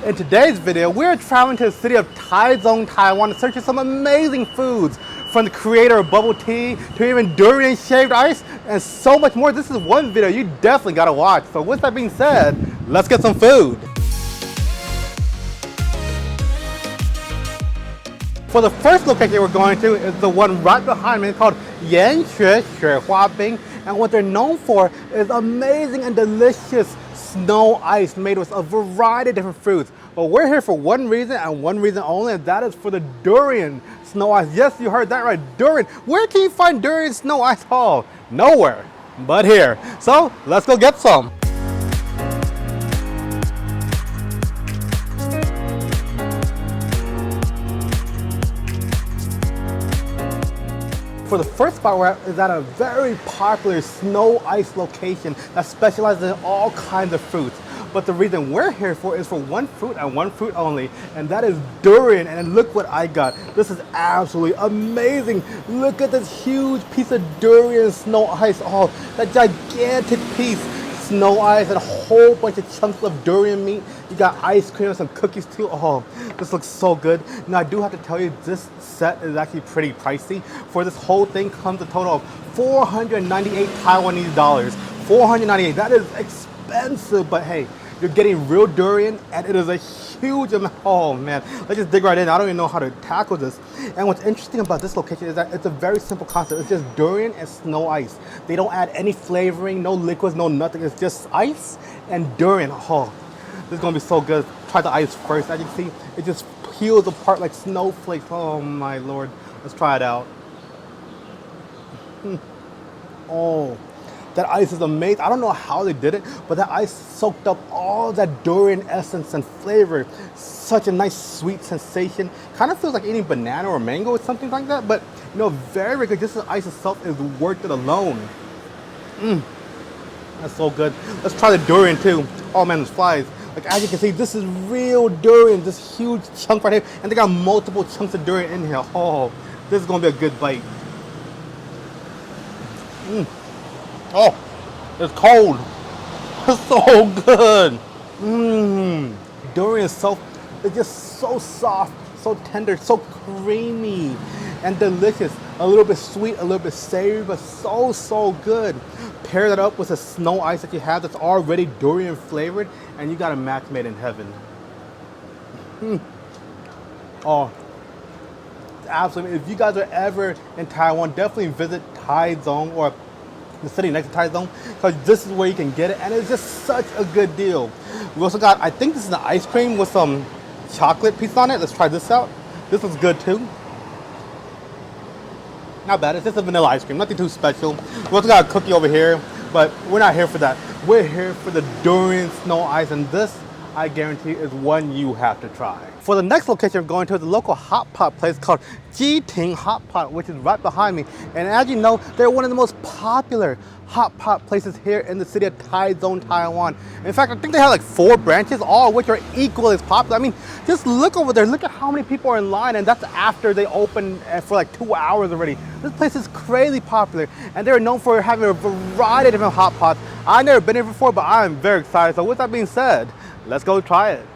In today's video, we're traveling to the city of Taichung, Taiwan to search for some amazing foods, from the creator of bubble tea to even durian shaved ice and so much more. This is one video you definitely gotta watch. So with that being said, let's get some food. For the first location we're going to is the one right behind me called雪花冰, and what they're known for is amazing and delicious snow ice made with a variety of different fruits. But we're here for one reason and one reason only, and that is for the durian snow ice. Yes, you heard that right, durian. Where can you find durian snow ice? Oh, nowhere but here. So let's go get some. For the first spot we're at is at a very popular snow ice location that specializes in all kinds of fruits. But the reason we're here for is for one fruit and one fruit only, and that is durian. And look what I got. This is absolutely amazing. Look at this huge piece of durian snow ice. Oh, that gigantic piece. Snow ice and a whole bunch of chunks of durian meat. You got ice cream and some cookies too. Oh, this looks so good. Now I do have to tell you, this set is actually pretty pricey. For this whole thing comes a total of 498 Taiwanese dollars. 498, that is expensive, but hey, you're getting real durian and it is a huge amount. Oh man, let's just dig right in. I don't even know how to tackle this. And what's interesting about this location is that it's a very simple concept. It's just durian and snow ice. They don't add any flavoring, no liquids, no nothing. It's just ice and durian. Oh, this is gonna be so good. Try the ice first. As you can see, it just peels apart like snowflakes. Oh my lord. Let's try it out. Oh, that ice is amazing. I don't know how they did it, but that ice soaked up all that durian essence and flavor. Such a nice sweet sensation. Kind of feels like eating banana or mango or something like that, but you know, very, very good. Just the ice itself is worth it alone. That's so good. Let's try the durian too. Oh man, there's flies. Like as you can see, this is real durian, this huge chunk right here, and they got multiple chunks of durian in here. Oh, this is gonna be a good bite. Oh, it's cold. It's so good. Durian itself is just so soft, so tender, so creamy and delicious. A little bit sweet, a little bit savory, but so good. Pair that up with a snow ice that you have that's already durian flavored, and you got a match made in heaven. Oh, absolutely. If you guys are ever in Taiwan, definitely visit Taichung or the city next to Taichung, because this is where you can get it, and it's just such a good deal. We also got, I think this is an ice cream with some chocolate pieces on it. Let's try this out. This looks good too. Not bad. It's just a vanilla ice cream, nothing too special. We also got a cookie over here, but we're not here for that. We're here for the durian snow ice, and this, I guarantee, is one you have to try. For the next location, we're going to the local hot pot place called Ting Hot Pot, which is right behind me. And as you know, they're one of the most popular hot pot places here in the city of Taichung, Taiwan. In fact, I think they have like 4 branches, all of which are equally as popular. I mean, just look over there. Look at how many people are in line, and that's after they open for like 2 hours already. This place is crazy popular, and they're known for having a variety of different hot pots. I've never been here before, but I'm very excited. So with that being said, let's go try it.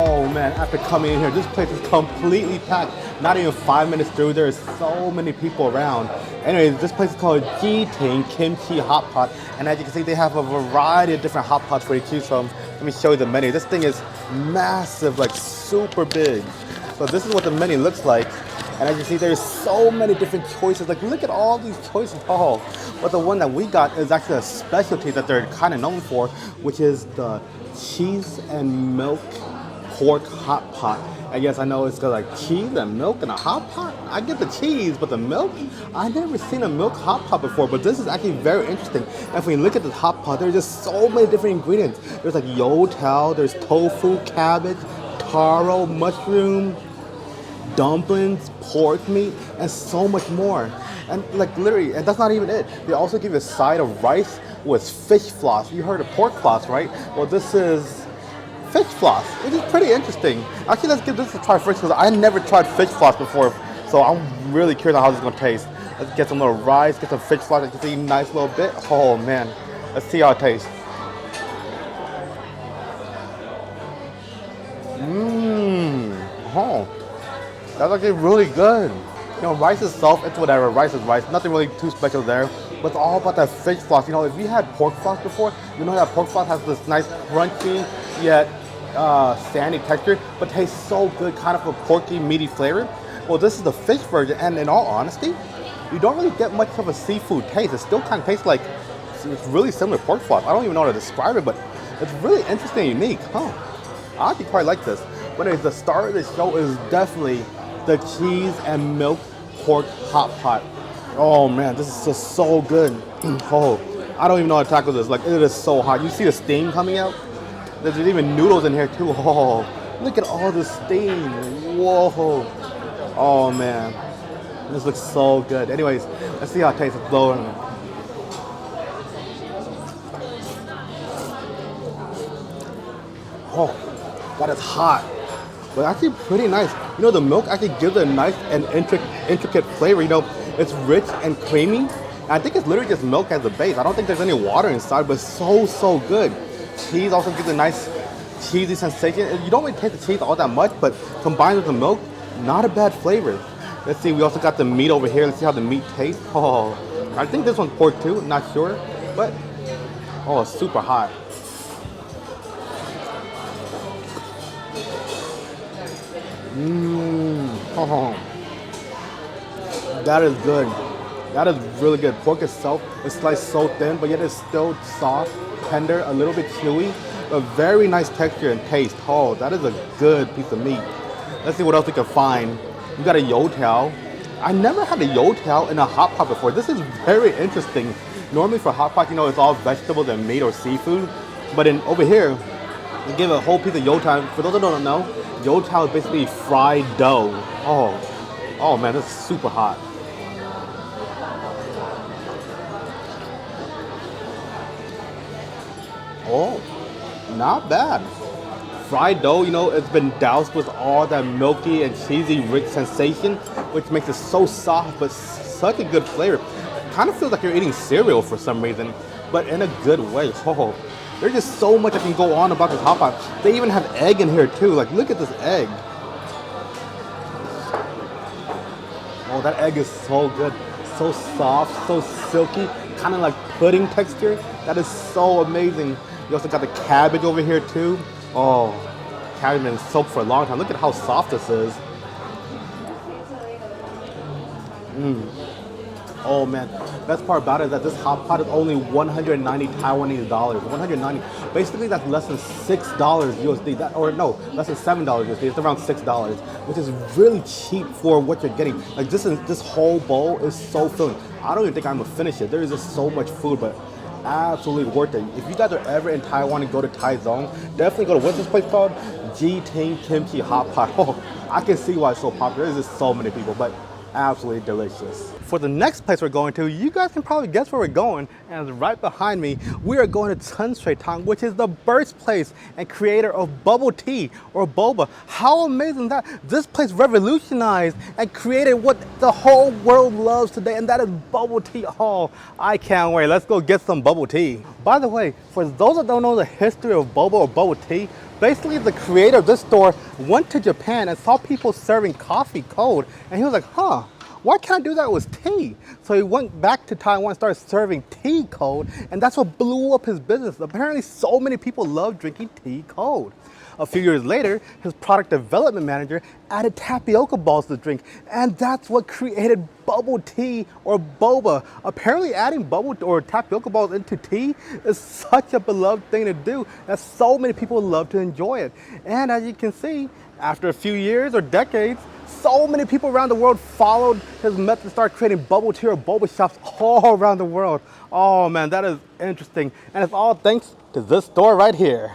Oh man, after coming in here, this place is completely packed. Not even 5 minutes through, there is so many people around. Anyways, this place is called Ting Kimchi Hot Pot, and as you can see, they have a variety of different hot pots for you to choose from. Let me show you the menu. This thing is massive, like super big. So this is what the menu looks like. And as you see, there's so many different choices. Like, look at all these choices. Oh, but the one that we got is actually a specialty that they're kind of known for, which is the cheese and milk pork hot pot. And yes, I know it's got like cheese and milk in a hot pot. I get the cheese, but the milk? I've never seen a milk hot pot before, but this is actually very interesting. And when you look at the hot pot, there's just so many different ingredients. There's like youtiao, there's tofu, cabbage, taro, mushroom, dumplings, pork meat, and so much more. And like literally, and that's not even it. They also give you a side of rice with fish floss. You heard of pork floss, right? Well, this is fish floss, which is pretty interesting. Actually, let's give this a try first because I never tried fish floss before, so I'm really curious on how this is gonna taste. Let's get some little rice, get some fish sauce. You can see nice little bit. Oh man, let's see how it tastes. Oh, that's actually really good. You know, rice itself, it's whatever. Rice is rice. Nothing really too special there. But it's all about that fish sauce. You know, if you had pork sauce before, you know that pork sauce has this nice crunchy yet sandy texture, but tastes so good, kind of a porky, meaty flavor. Well, this is the fish version, and in all honesty, you don't really get much of a seafood taste. It still kind of tastes like it's really similar to pork sauce. I don't even know how to describe it, but it's really interesting and unique. Huh? I actually quite like this. But anyways, the star of the show is definitely the cheese and milk pork hot pot. Oh man, this is just so good. Oh, I don't even know how to tackle this. Like, it is so hot. You see the steam coming out? There's even noodles in here too. Oh, look at all the steam. Whoa. Oh man, this looks so good. Anyways, let's see how it tastes. It's blowing. Oh, that is hot. But actually pretty nice. You know, the milk actually gives it a nice and intricate flavor. You know, it's rich and creamy. And I think it's literally just milk as a base. I don't think there's any water inside, but so good. Cheese also gives a nice cheesy sensation. You don't really taste the cheese all that much, but combined with the milk, not a bad flavor. Let's see, we also got the meat over here. Let's see how the meat tastes. Oh, I think this one's pork too, not sure. But, oh, it's super hot. Oh, that is good. That is really good. Pork itself is sliced so thin, but yet it's still soft, tender, a little bit chewy, a very nice texture and taste. Oh, that is a good piece of meat. Let's see what else we can find. We got a youtiao. I never had a youtiao in a hot pot before. This is very interesting. Normally for hot pot, you know, it's all vegetables and meat or seafood, but over here, we give a whole piece of youtiao. For those that don't know, youtiao is basically fried dough. Oh man, this is super hot. Oh, not bad. Fried dough, you know, it's been doused with all that milky and cheesy rich sensation, which makes it so soft, but such a good flavor. Kind of feels like you're eating cereal for some reason, but in a good way. Oh, there's just so much I can go on about this hot pot. They even have egg in here too. Like, look at this egg. Oh, that egg is so good. So soft, so silky, kind of like pudding texture. That is so amazing. You also got the cabbage over here too. Oh, cabbage been soaked for a long time. Look at how soft this is. Oh man, best part about it is that this hot pot is only 190 Taiwanese dollars. 190, basically that's less than $6 USD. Less than $7 USD. It's around $6, which is really cheap for what you're getting. Like this whole bowl is so filling. I don't even think I'm gonna finish it. There is just so much food, but absolutely worth it. If you guys are ever in Taiwan and go to Taichung, definitely go to, what's this place called? Ting Kimchi Hot Pot. Oh, I can see why it's so popular. There's just so many people, but absolutely delicious. For the next place we're going to, you guys can probably guess where we're going, and it's right behind me. We are going to Tang, which is the birthplace and creator of bubble tea or boba. How amazing is that? This place revolutionized and created what the whole world loves today, and that is bubble tea. Oh, I can't wait. Let's go get some bubble tea. By the way, for those that don't know the history of boba or bubble tea, basically the creator of this store went to Japan and saw people serving coffee cold, and he was like, huh, why can't I do that with tea? So he went back to Taiwan and started serving tea cold, and that's what blew up his business. Apparently so many people love drinking tea cold. A few years later, his product development manager added tapioca balls to the drink, and that's what created bubble tea or boba. Apparently adding bubble or tapioca balls into tea is such a beloved thing to do that so many people love to enjoy it. And as you can see, after a few years or decades, so many people around the world followed his method to start creating bubble tea or boba shops all around the world. Oh man, that is interesting. And it's all thanks to this store right here.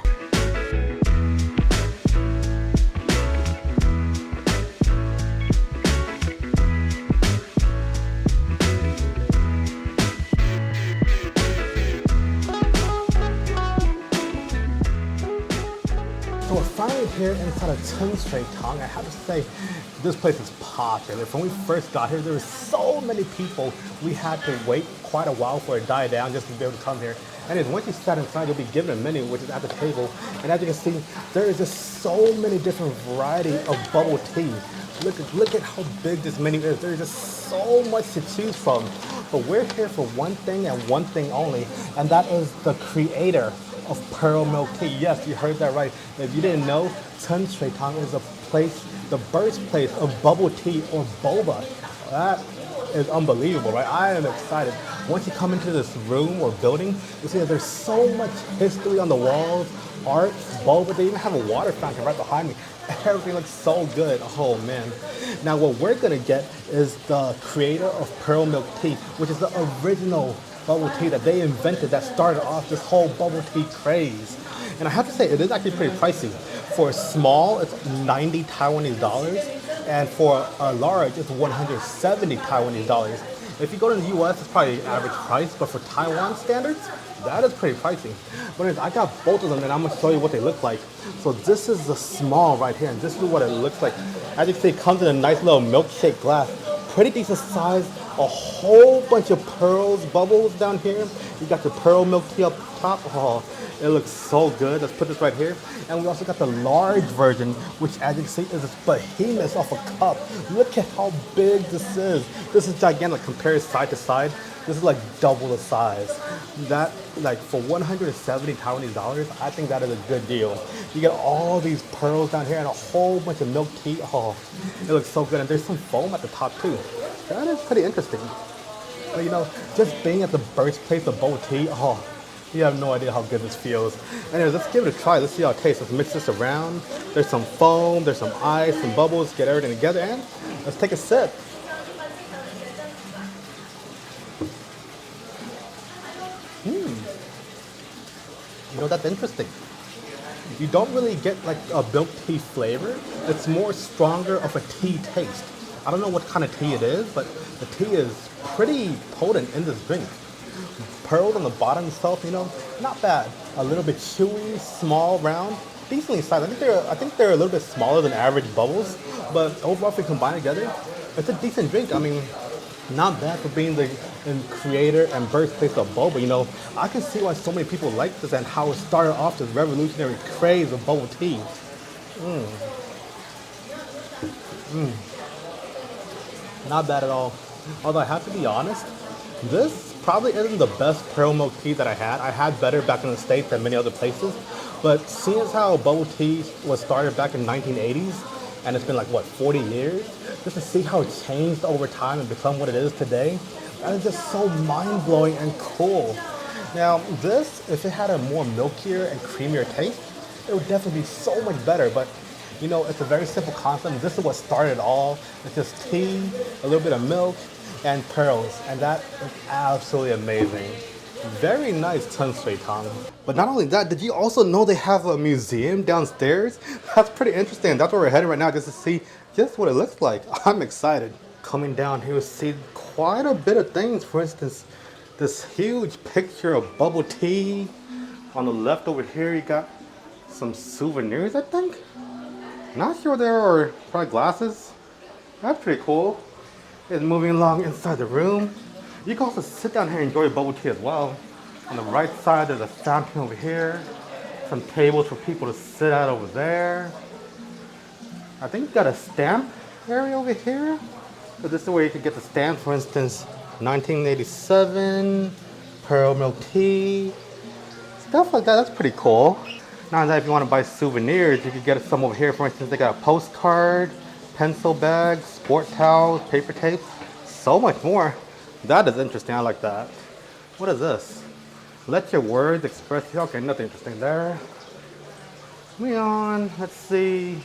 finally here inside of Chun Tang. I have to say, this place is popular. When we first got here, there were so many people. We had to wait quite a while for it to die down just to be able to come here. And once you sat inside, you'll be given a menu, which is at the table. And as you can see, there is just so many different variety of bubble tea. Look at how big this menu is. There's just so much to choose from. But we're here for one thing and one thing only, and that is the creator of pearl milk tea. Yes, you heard that right. If you didn't know, Chun Tang is a place, the birthplace of bubble tea or boba. That is unbelievable, right? I am excited. Once you come into this room or building, you see that there's so much history on the walls, art, boba. They even have a water fountain right behind me. Everything looks so good. Oh man. Now what we're gonna get is the creator of pearl milk tea, which is the original bubble tea that they invented that started off this whole bubble tea craze. And I have to say, it is actually pretty pricey. For a small, it's 90 Taiwanese dollars, and for a large, it's 170 Taiwanese dollars. If you go to the US, it's probably average price, but for Taiwan standards, that is pretty pricey. But anyways, I got both of them, and I'm gonna show you what they look like. So this is the small right here, and this is what it looks like. As you can see, it comes in a nice little milkshake glass. Pretty decent size, a whole bunch of pearls, bubbles down here. You got the pearl milk tea up top. Oh, it looks so good. Let's put this right here. And we also got the large version, which as you can see is this behemoth of a cup. Look at how big this is. This is gigantic. Compare it side to side. This is like double the size. That, like for 170 Taiwanese dollars, I think that is a good deal. You get all these pearls down here and a whole bunch of milk tea. Oh, it looks so good. And there's some foam at the top too. That is pretty interesting. But you know, just being at the birthplace of boba tea, oh, you have no idea how good this feels. Anyways, let's give it a try. Let's see how it tastes. Let's mix this around. There's some foam, there's some ice, some bubbles. Get everything together and let's take a sip. You know, that's interesting. You don't really get like a milk tea flavor. It's more stronger of a tea taste. I don't know what kind of tea it is, but the tea is pretty potent in this drink. Pearls on the bottom itself, you know, not bad. A little bit chewy, small, round, decently sized. I think they're a little bit smaller than average bubbles, but overall, if we combine together, it's a decent drink. I mean, not bad for being the creator and birthplace of boba. You know, I can see why so many people like this and how it started off this revolutionary craze of bubble tea. Not bad at all. Although I have to be honest, this probably isn't the best pearl milk tea that I had. I had better back in the States than many other places. But seeing as how bubble tea was started back in the 1980s, and it's been like, what, 40 years? Just to see how it changed over time and become what it is today, that is just so mind-blowing and cool. Now, this, if it had a more milkier and creamier taste, it would definitely be so much better. But, you know, it's a very simple concept. This is what started it all. It's just tea, a little bit of milk, and pearls. And that is absolutely amazing. Very nice Chun Tang. But not only that, did you also know they have a museum downstairs? That's pretty interesting. That's where we're headed right now, just to see just what it looks like. I'm excited. Coming down here, we see quite a bit of things. For instance, this huge picture of bubble tea. On the left over here, you got some souvenirs, I think. Not sure there are probably glasses. That's pretty cool. It's moving along inside the room. You can also sit down here and enjoy bubble tea as well. On the right side, there's a fountain over here. Some tables for people to sit at over there. I think you got a stamp area over here. So this is where you could get the stamp, for instance, 1987, pearl milk tea, stuff like that. That's pretty cool. Now that if you want to buy souvenirs, you could get some over here. For instance, they got a postcard, pencil bags, sport towels, paper tapes, so much more. That is interesting. I like that. What is this? Let your words express you. Okay, nothing interesting there. Moving on. Let's see.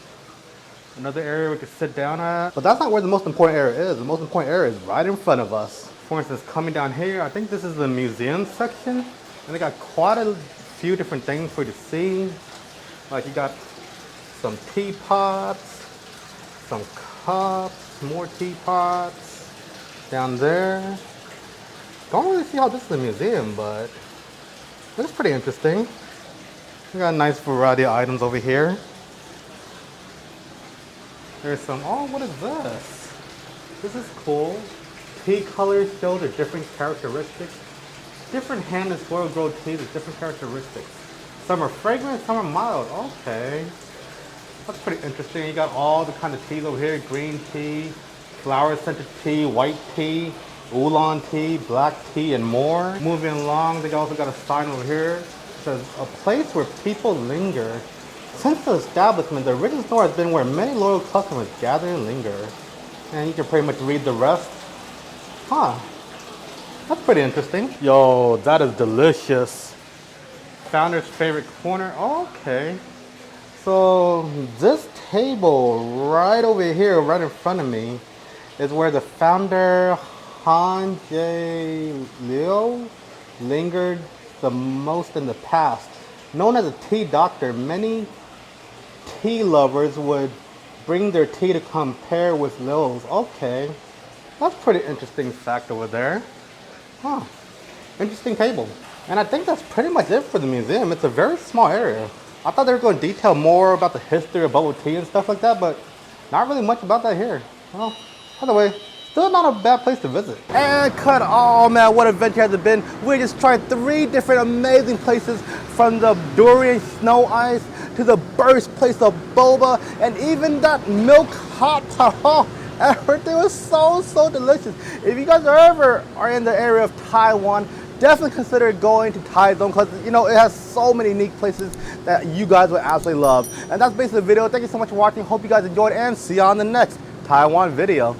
Another area we could sit down at. But that's not where the most important area is. The most important area is right in front of us. For instance, coming down here, I think this is the museum section. And they got quite a few different things for you to see. Like you got some teapots, some cups, more teapots. Down there. Don't really see how this is a museum, but it's pretty interesting. We got a nice variety of items over here. There's some, oh, what is this? This is cool. Tea colors show the different characteristics. Different hand and soil grown teas with different characteristics. Some are fragrant, some are mild. Okay. That's pretty interesting. You got all the kind of teas over here. Green tea, flower scented tea, white tea, oolong tea, black tea, and more. Moving along, they also got a sign over here. It says, a place where people linger. Since the establishment, the original store has been where many loyal customers gather and linger. And you can pretty much read the rest. Huh. That's pretty interesting. Yo, that is delicious. Founder's favorite corner. Okay. So this table right over here, right in front of me, is where the founder Han J. Liu lingered the most in the past. Known as a tea doctor, many tea lovers would bring their tea to compare with Liu's. Okay, that's pretty interesting fact over there. Huh, interesting table. And I think that's pretty much it for the museum. It's a very small area. I thought they were going to detail more about the history of bubble tea and stuff like that, but not really much about that here. Well, by the way, still not a bad place to visit. And cut, oh man, what adventure has it been? We just tried 3 different amazing places, from the Durian Snow Ice to the Birthplace of Boba, and even that milk hot pot. Oh, everything was so delicious. If you guys are in the area of Taiwan, definitely consider going to Taichung, because you know it has so many unique places that you guys would absolutely love. And that's basically the video. Thank you so much for watching. Hope you guys enjoyed, and see you on the next Taiwan video.